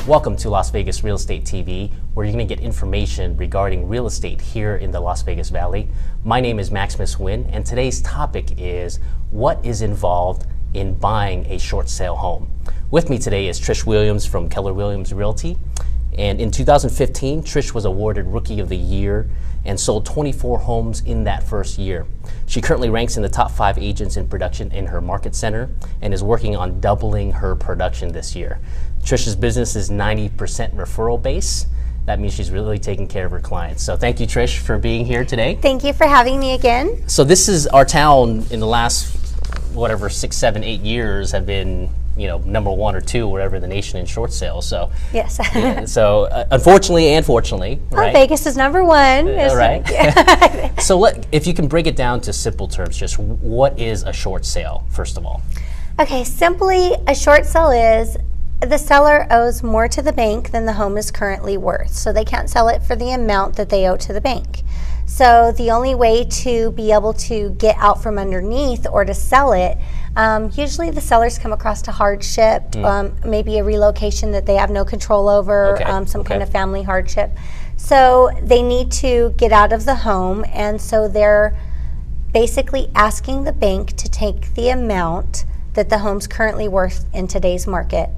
Welcome to Las Vegas Real Estate TV, where you're going to get information regarding real estate here in the Las Vegas Valley. My name is Maximus Nguyen, and today's topic is what is involved in buying a short sale home. With me today is Trish Williams from Keller Realty. And in 2015, Trish was awarded Rookie of the Year and sold 24 homes in that first year. She currently ranks in the top 5 agents in production in her market center and is working on doubling her production this year. Trish's business is 90% referral base. That means she's really taking care of her clients. So thank you, Trish, for being here today. Thank you for having me again. So this is our town in the last, 6, 7, 8 years have been, number 1 or 2 wherever in the nation in short sales. So yes. Unfortunately and fortunately, right? Vegas is number 1. Right. So if you can break it down to simple terms, just what is a short sale, first of all? Okay, simply a short sale is the seller owes more to the bank than the home is currently worth. So they can't sell it for the amount that they owe to the bank. So the only way to be able to get out from underneath or to sell it, usually the sellers come across a hardship, maybe a relocation that they have no control over, some kind of family hardship. So they need to get out of the home, and so they're basically asking the bank to take the amount that the home's currently worth in today's market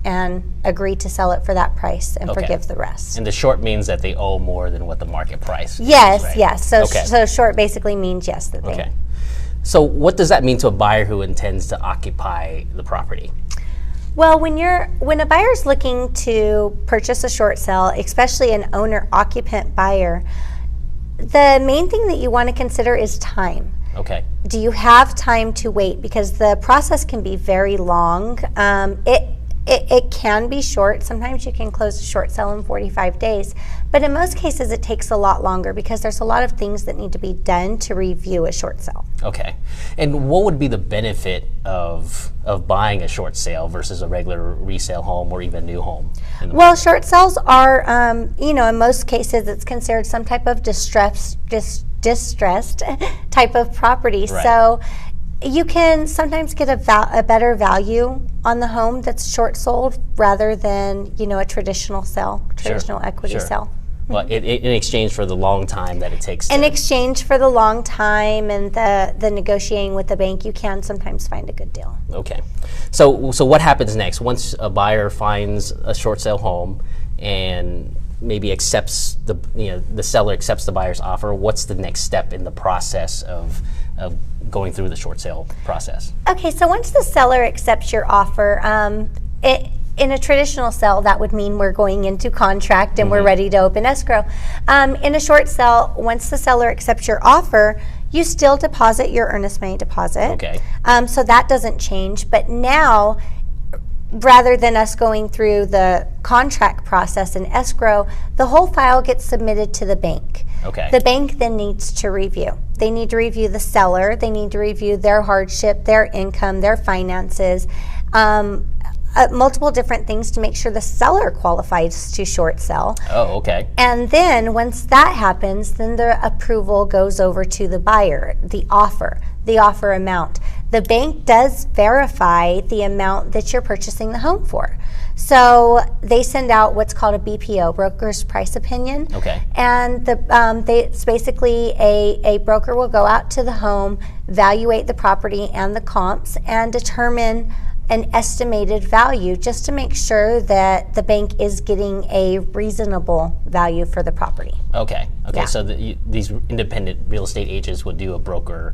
and agree to sell it for that price and forgive the rest. And the short means that they owe more than what the market price yes, is, right? Yes. So short basically means yes that they. Okay. So what does that mean to a buyer who intends to occupy the property? Well, when a buyer's looking to purchase a short sale, especially an owner-occupant buyer, the main thing that you want to consider is time. Okay. Do you have time to wait? Because the process can be very long. It can be short. Sometimes you can close a short sale in 45 days, but in most cases it takes a lot longer because there's a lot of things that need to be done to review a short sale. Okay. And what would be the benefit of buying a short sale versus a regular resale home or even a new home? Well, short sales are, in most cases it's considered some type of distressed type of property. Right. So you can sometimes get a better value on the home that's short sold rather than a traditional equity sale. Well, in exchange for the long time that it takes. In exchange for the long time and the negotiating with the bank, you can sometimes find a good deal. Okay, so what happens next once a buyer finds a short sale home and maybe accepts the seller accepts the buyer's offer? What's the next step in the process of going through the short sale process? Okay, so once the seller accepts your offer, in a traditional sale, that would mean we're going into contract and we're ready to open escrow. In a short sale, once the seller accepts your offer, you still deposit your earnest money deposit. Okay. So that doesn't change, but now, rather than us going through the contract process in escrow, the whole file gets submitted to the bank. Okay. The bank then needs to review. They need to review the seller. They need to review their hardship, their income, their finances, multiple different things to make sure the seller qualifies to short sell. Oh, okay. And then once that happens, then the approval goes over to the buyer, the offer amount. The bank does verify the amount that you're purchasing the home for. So they send out what's called a BPO, broker's price opinion. Okay. And it's basically a broker will go out to the home, evaluate the property and the comps, and determine an estimated value just to make sure that the bank is getting a reasonable value for the property. Okay. Yeah. So these independent real estate agents would do a broker's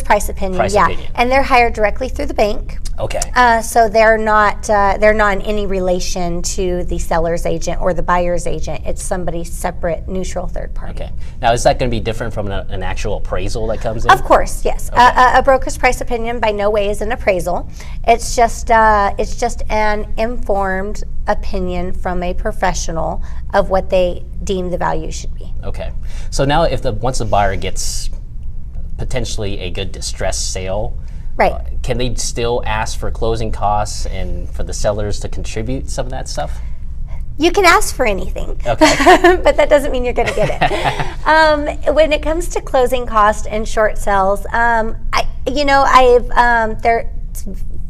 price opinion. Opinion. And they're hired directly through the bank. Okay. So they're not in any relation to the seller's agent or the buyer's agent. It's somebody separate, neutral third party. Okay. Now, is that going to be different from an actual appraisal that comes in? Of course, yes. Okay. A broker's price opinion by no way is an appraisal. It's just an informed opinion from a professional of what they deem the value should be. Okay. So now, once the buyer gets potentially a good distressed sale, right? Can they still ask for closing costs and for the sellers to contribute some of that stuff? You can ask for anything, okay. but that doesn't mean you're going to get it. When it comes to closing costs and short sales, You know,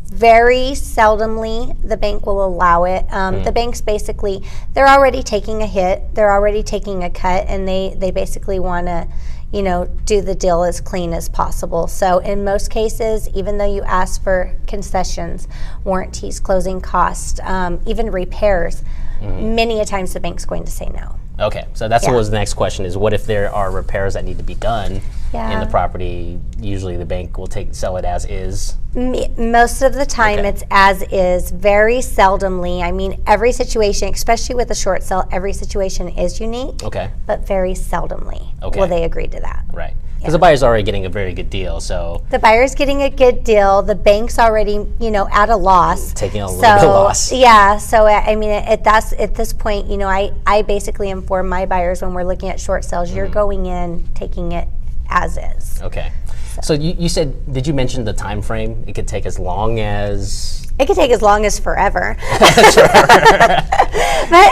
very seldomly the bank will allow it. The banks basically, they're already taking a hit, they're already taking a cut, and they basically want to, you know, do the deal as clean as possible. So in most cases, even though you ask for concessions, warranties, closing costs, even repairs, many a times the bank's going to say no. Okay, so that's what was the next question, is what if there are repairs that need to be done in the property? Usually the bank will sell it as is. Most of the time it's as is. Very seldomly. I mean, every situation, especially with a short sale, every situation is unique. Okay. But very seldomly will they agree to that. Right. Because the buyer's already getting a very good deal, so. The buyer's getting a good deal. The bank's already, you know, at a loss. Taking a little bit of loss. Yeah. So I mean, at this point, you know, I basically inform my buyers when we're looking at short sales. You're going in, taking it as is. Okay. So you said, did you mention the time frame? It could take as long as. It could take as long as forever. Sure. But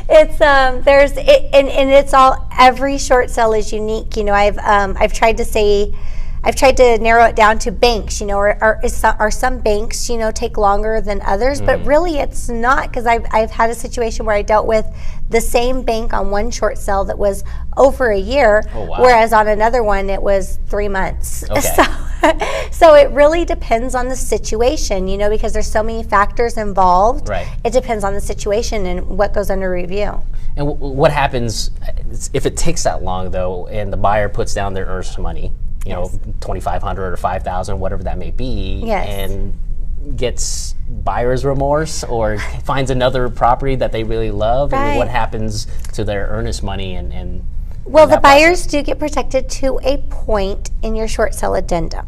it's and it's all, every short sale is unique. You know, I've tried to narrow it down to banks. You know, are some banks, you know, take longer than others? But really, it's not, because I've had a situation where I dealt with the same bank on one short sale that was over a year, whereas on another one it was 3 months. Okay. So it really depends on the situation, you know, because there's so many factors involved. Right. It depends on the situation and what goes under review. And what happens if it takes that long, though, and the buyer puts down their earnest money, you know, $2,500 or $5,000, whatever that may be, and gets buyer's remorse or finds another property that they really love? I mean, what happens to their earnest money and well, the buyers do get protected to a point in your short sale addendum.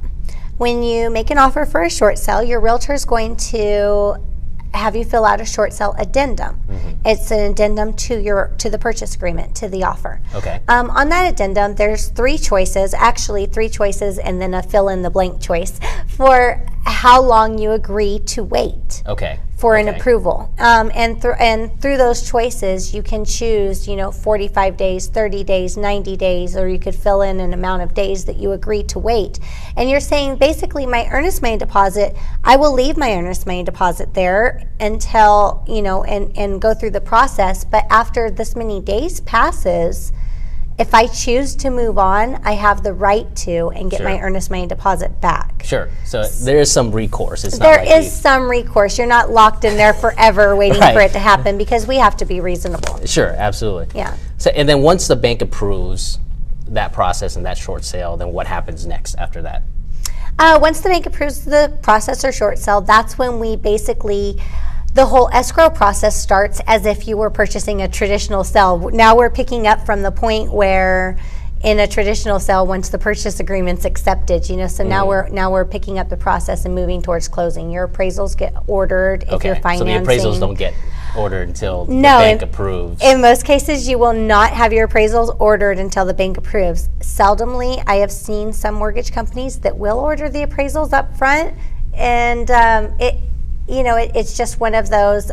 When you make an offer for a short sale, your realtor is going to have you fill out a short sale addendum. It's an addendum to the purchase agreement, to the offer. Okay. On that addendum, there's three choices, and then a fill in the blank choice for how long you agree to wait. Okay. For an approval, and through those choices, you can choose, you know, 45 days, 30 days, 90 days, or you could fill in an amount of days that you agree to wait. And you're saying, basically, my earnest money deposit, I will leave my earnest money deposit there until, you know, and go through the process. But after this many days passes, if I choose to move on, I have the right to and get my earnest money deposit back. Sure. So there is some recourse. It's not there is some recourse. You're not locked in there forever waiting for it to happen, because we have to be reasonable. Sure, absolutely. Yeah. So, and then once the bank approves that process and that short sale, then what happens next after that? Once the bank approves the process or short sale, that's when we basically, the whole escrow process starts as if you were purchasing a traditional sale. Now we're picking up from the point where in a traditional sale, once the purchase agreement's accepted, you know, so now we're picking up the process and moving towards closing. Your appraisals get ordered if you're financing. So the appraisals don't get ordered until the bank approves. In most cases, you will not have your appraisals ordered until the bank approves. Seldomly, I have seen some mortgage companies that will order the appraisals up front, and it's just one of those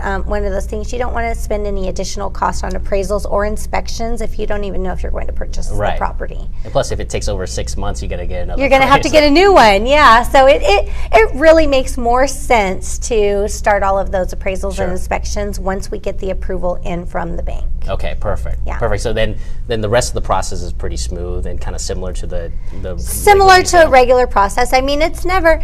things. You don't want to spend any additional cost on appraisals or inspections if you don't even know if you're going to purchase the property. And plus, if it takes over 6 months, you got to get another. You're going to have to get a new one, yeah. So it really makes more sense to start all of those appraisals and inspections once we get the approval in from the bank. Okay, perfect. Yeah. Perfect. So then the rest of the process is pretty smooth and kind of similar to the similar to a regular process. I mean, it's never.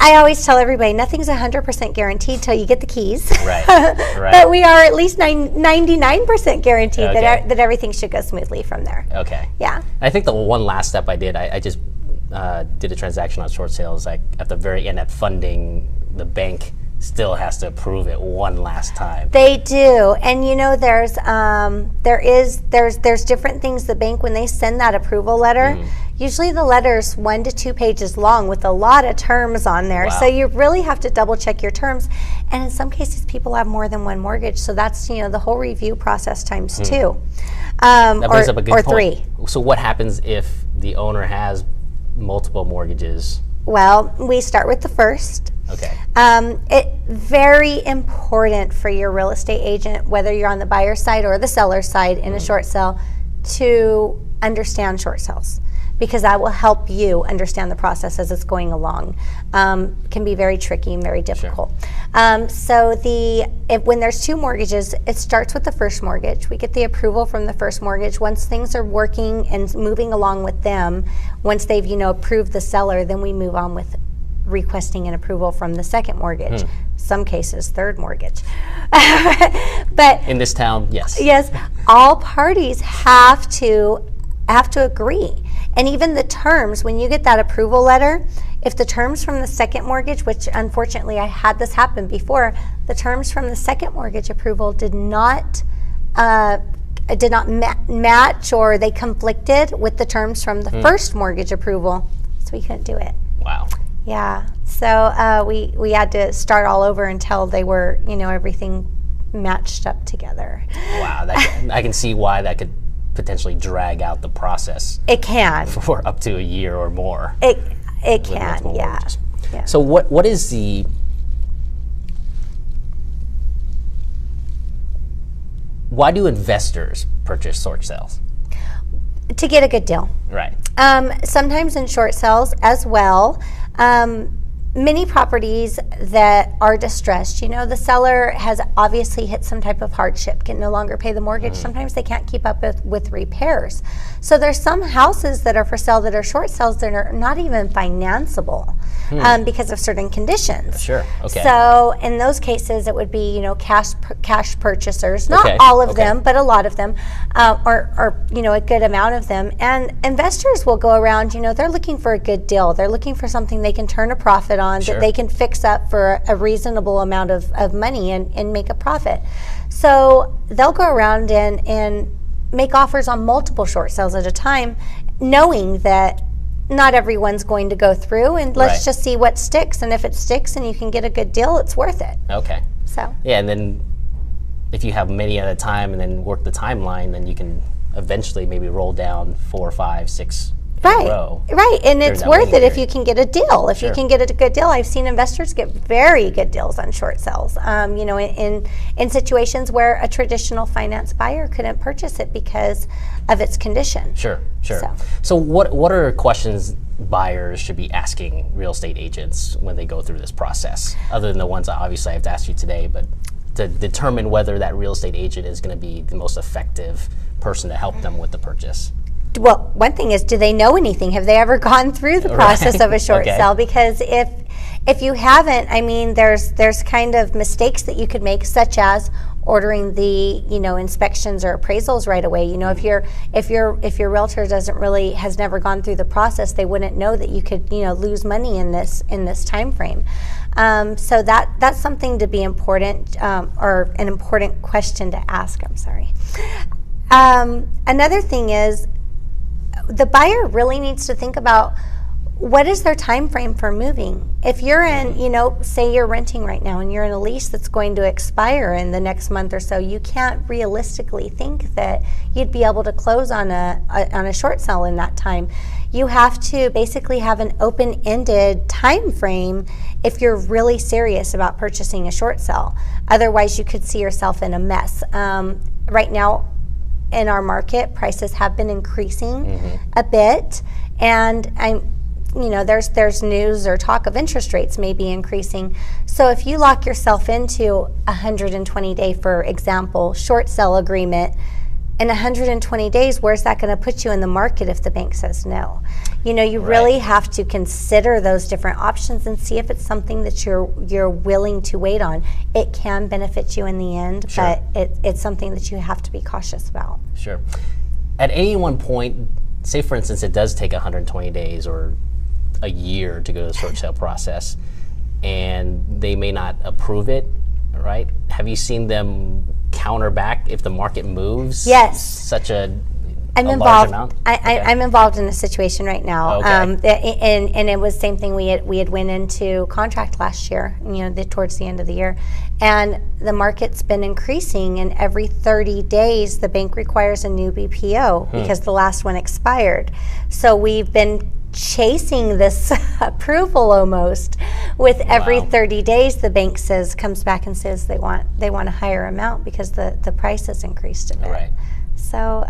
I always tell everybody, nothing's 100% guaranteed till you get the keys. Right. But we are at least 99% guaranteed that everything should go smoothly from there. Okay. Yeah. I think the one last step I did, I just did a transaction on short sales. Like at the very end, at funding, the bank still has to approve it one last time. They do, and you know, there's different things. The bank, when they send that approval letter, usually the letter's 1 to 2 pages long with a lot of terms on there. Wow. So you really have to double check your terms. And in some cases, people have more than one mortgage, so that's, you know, the whole review process times 2, that brings up a good or point. 3. So what happens if the owner has multiple mortgages? Well, we start with the first. Okay. It's very important for your real estate agent, whether you're on the buyer side or the seller side in a short sale, to understand short sales. because that will help you understand the process as it's going along. Can be very tricky and very difficult. So when there's two mortgages, it starts with the first mortgage. We get the approval from the first mortgage. Once things are working and moving along with them, once they've approved the seller, then we move on with requesting an approval from the second mortgage. Some cases, third mortgage. But in this town, yes. Yes, all parties have to agree. And even the terms, when you get that approval letter, if the terms from the second mortgage, which unfortunately I had this happen before, the terms from the second mortgage approval did not match, or they conflicted with the terms from the first mortgage approval, so we couldn't do it. Wow. Yeah, so we had to start all over until they were, everything matched up together. Wow, I can see why that could potentially drag out the process. It can. For up to a year or more. It can, yeah. So what is the why do investors purchase short sales? To get a good deal. Right. Sometimes in short sales as well. Many properties that are distressed, the seller has obviously hit some type of hardship, can no longer pay the mortgage. Sometimes they can't keep up with repairs. So there's some houses that are for sale that are short sales that are not even financeable because of certain conditions. Sure, okay. So in those cases, it would be, cash purchasers, not all of them, but a lot of them, or a good amount of them. And investors will go around, they're looking for a good deal. They're looking for something they can turn a profit on, that they can fix up for a reasonable amount of money and make a profit. So they'll go around and make offers on multiple short sales at a time, knowing that not everyone's going to go through, and let's just see what sticks. And if it sticks and you can get a good deal, it's worth it. Okay. So yeah, and then if you have many at a time and then work the timeline, then you can eventually maybe roll down 4, 5, 6 in a row. Right, and it's worth it if you period. can get a deal. If you can get a good deal, I've seen investors get very good deals on short sales. In situations where a traditional finance buyer couldn't purchase it because of its condition. Sure. So what are questions buyers should be asking real estate agents when they go through this process, other than the ones obviously I have to ask you today, but to determine whether that real estate agent is going to be the most effective person to help them with the purchase? Well, one thing is, do they know anything? Have they ever gone through the process of a short sale? Because if you haven't, there's kind of mistakes that you could make, such as ordering the inspections or appraisals right away. If your realtor has never gone through the process, they wouldn't know that you could lose money in this time frame. So that's something to be important, or an important question to ask. I'm sorry. Another thing is, the buyer really needs to think about, what is their time frame for moving? If you're in, say you're renting right now and you're in a lease that's going to expire in the next month or so, you can't realistically think that you'd be able to close on a short sale in that time. You have to basically have an open-ended time frame if you're really serious about purchasing a short sale. Otherwise, you could see yourself in a mess. Right now, in our market, prices have been increasing a bit, and there's news or talk of interest rates may be increasing. So if you lock yourself into a 120-day, for example, short sale agreement, in 120 days, where's that going to put you in the market if the bank says no? You really have to consider those different options and see if it's something that you're willing to wait on. It can benefit you in the end, but it's something that you have to be cautious about. Sure. At any one point, say for instance, it does take 120 days or a year to go to the short sale process, and they may not approve it, right? Have you seen them counter back if the market moves? Yes. Such a I'm large involved. amount? I'm involved in a situation right now, and it was the same thing. We had went into contract last year, towards the end of the year, and the market's been increasing. And every 30 days, the bank requires a new BPO because the last one expired. So we've been chasing this approval almost. With every 30 days, the bank comes back and says they want a higher amount because the price has increased a bit. Right. So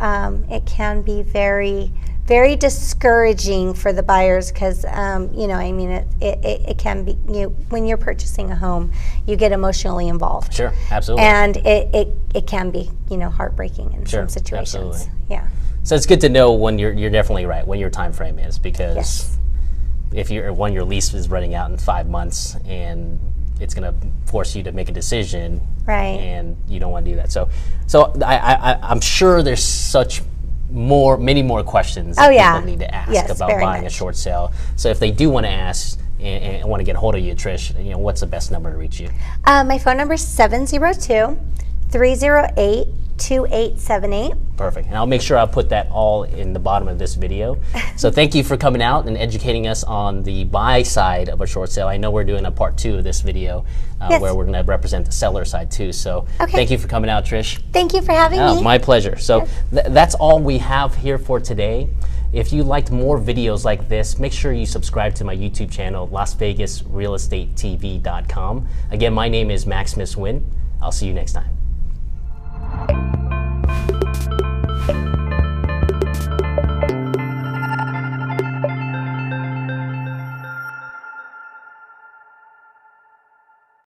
it can be very, very discouraging for the buyers because, you know, I mean, it can be, you know, when you're purchasing a home, you get emotionally involved. Sure, absolutely. And it can be, you know, heartbreaking in some situations. Absolutely. Yeah. So it's good to know when you're definitely right, when your time frame is, because Yes. if when your lease is running out in 5 months and it's going to force you to make a decision, Right. and you don't want to do that. So I'm sure there's many more questions that people need to ask about buying a short sale. So if they do want to ask and want to get a hold of you, Trish, you know, what's the best number to reach you? My phone number is 702-308-2878. Perfect. And I'll make sure I'll put that all in the bottom of this video. So thank you for coming out and educating us on the buy side of a short sale. I know we're doing a part 2 of this video where we're going to represent the seller side too. So thank you for coming out, Trish. Thank you for having me. My pleasure. So that's all we have here for today. If you liked more videos like this, make sure you subscribe to my YouTube channel, LasVegasRealEstateTV.com. Again, my name is Maximus Nguyen. I'll see you next time.